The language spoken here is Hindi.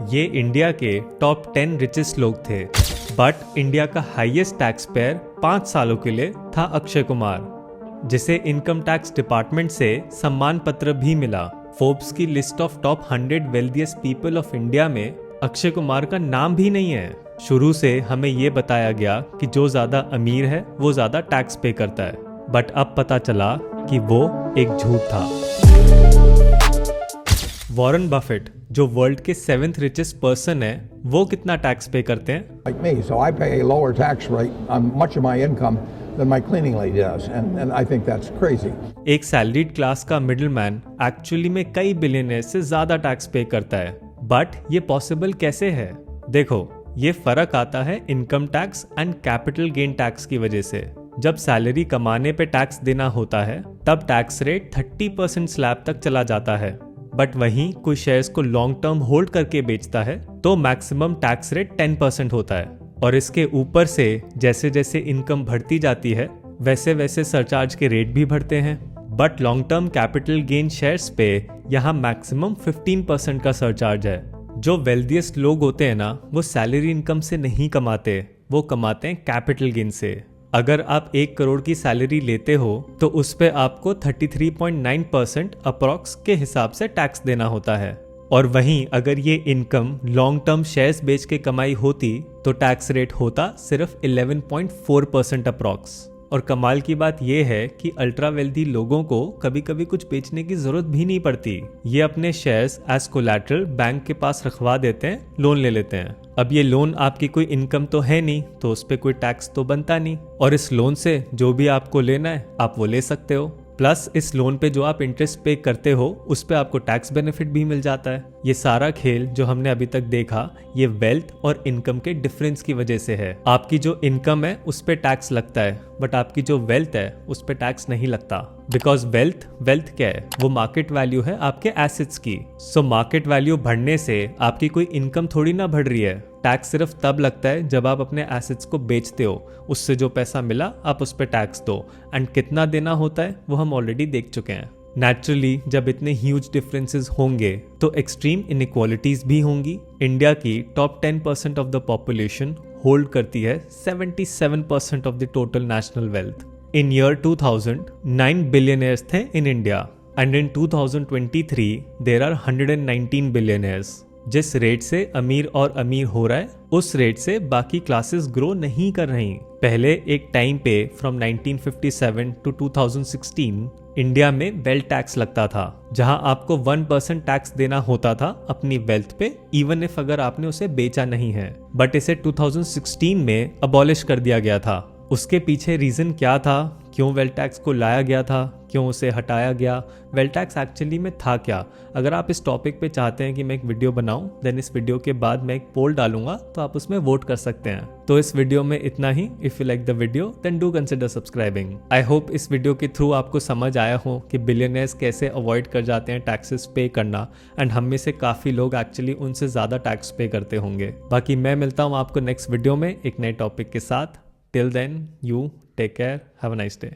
ये इंडिया के टॉप 10 रिचेस्ट लोग थे, बट इंडिया का हाईएस्ट टैक्स पेयर 5 सालों के लिए था अक्षय कुमार, जिसे इनकम टैक्स डिपार्टमेंट से सम्मान पत्र भी मिला। फोर्ब्स की list of top 100 wealthiest people of India में अक्षय कुमार का नाम भी नहीं है। शुरू से हमें ये बताया गया कि जो ज्यादा अमीर है वो ज्यादा टैक्स पे करता है, बट अब पता चला कि वो एक झूठ था। वॉरेन बफेट, जो वर्ल्ड के 7th रिचेस्ट पर्सन है, वो कितना टैक्स पे करते हैं? Like me, so I pay a lower tax rate on much of my income than my cleaning lady does, and I think that's crazy. एक सैलरीड क्लास का मिडिलमैन एक्चुअली में कई बिलियनियर से ज्यादा टैक्स पे करता है, बट ये पॉसिबल कैसे है? देखो, ये फर्क आता है income tax and capital gain tax की वजह से। जब सैलरी कमाने पे टैक्स देना होता है, तब टैक्स रेट 30% स्लैब तक चला जाता है, बट वहीं कोई शेयर्स को लॉन्ग टर्म होल्ड करके बेचता है तो मैक्सिमम टैक्स रेट 10% होता है। और इसके ऊपर से जैसे जैसे इनकम बढ़ती जाती है वैसे वैसे सरचार्ज के रेट भी बढ़ते हैं। But long term capital gain shares पे यहाँ मैक्सिमम 15% का सरचार्ज है। जो वेल्थिएस्ट लोग होते हैं ना, वो सैलरी इनकम से नहीं कमाते, वो कमाते हैं कैपिटल गेन से। अगर आप 1 करोड़ की सैलरी लेते हो तो उस पे आपको 33.9% अप्रॉक्स के हिसाब से टैक्स देना होता है। और वहीं अगर ये इनकम लॉन्ग टर्म शेयर्स बेच के कमाई होती तो टैक्स रेट होता सिर्फ 11.4% अप्रॉक्स। और कमाल की बात यह है कि अल्ट्रा वेल्दी लोगों को कभी कभी कुछ बेचने की जरूरत भी नहीं पड़ती। ये अपने शेयर्स एज कोलैटरल बैंक के पास रखवा देते हैं, लोन ले लेते हैं। अब ये लोन आपकी कोई इनकम तो है नहीं, तो उस पर कोई टैक्स तो बनता नहीं, और इस लोन से जो भी आपको लेना है आप वो ले सकते हो। प्लस इस लोन पे जो आप इंटरेस्ट पे करते हो उस पे आपको टैक्स बेनिफिट भी मिल जाता है। ये सारा खेल जो हमने अभी तक देखा, ये वेल्थ और इनकम के डिफरेंस की वजह से है। आपकी जो इनकम है उस पे टैक्स लगता है, बट आपकी जो वेल्थ है उस पे टैक्स नहीं लगता। बिकॉज वेल्थ क्या है? वो मार्केट वैल्यू है आपके एसेट्स की। सो मार्केट वैल्यू बढ़ने से आपकी कोई इनकम थोड़ी ना बढ़ रही है। टैक्स सिर्फ तब लगता है जब आप अपने एसेट्स को बेचते हो, उससे जो पैसा मिला आप उस पर टैक्स दो, एंड कितना देना होता है वो हम ऑलरेडी देख चुके हैं। नेचुरली जब इतने ह्यूज डिफरेंसेस होंगे तो एक्सट्रीम इनइक्वालिटीज भी होंगी। इंडिया की top 10% of the population hold करती है 77% of the total national wealth. In year 2000 9 billionaires थे in India, and in 2023 there are 119 billionaires. जिस रेट से अमीर और अमीर हो रहा है उस रेट से बाकी क्लासेस ग्रो नहीं कर रही। पहले एक टाइम पे फ्रॉम 1957 टू 2016 इंडिया में वेल्थ टैक्स लगता था, जहां आपको 1% टैक्स देना होता था अपनी वेल्थ पे, इवन इफ अगर आपने उसे बेचा नहीं है। बट इसे 2016 में अबॉलिश कर दिया गया था। उसके पीछे रीजन क्या था? क्यों वेल्थ टैक्स को लाया गया था? क्यों उसे हटाया गया? वेल्थ टैक्स एक्चुअली में था क्या? अगर आप इस टॉपिक पे चाहते हैं कि मैं एक वीडियो बनाऊं, देन इस वीडियो के बाद मैं एक पोल डालूंगा तो आप उसमें वोट कर सकते हैं। तो इस वीडियो में इतना ही। If you like the video then do consider subscribing. I hope इस वीडियो के थ्रू आपको समझ आया हो कि बिलियनर्स कैसे अवॉइड कर जाते हैं टैक्सेस पे करना, एंड हम में से काफी लोग एक्चुअली उनसे ज्यादा टैक्स पे करते होंगे। बाकी मैं मिलता हूँ आपको नेक्स्ट वीडियो में एक नए टॉपिक के साथ। Till then, you take care. Have a nice day.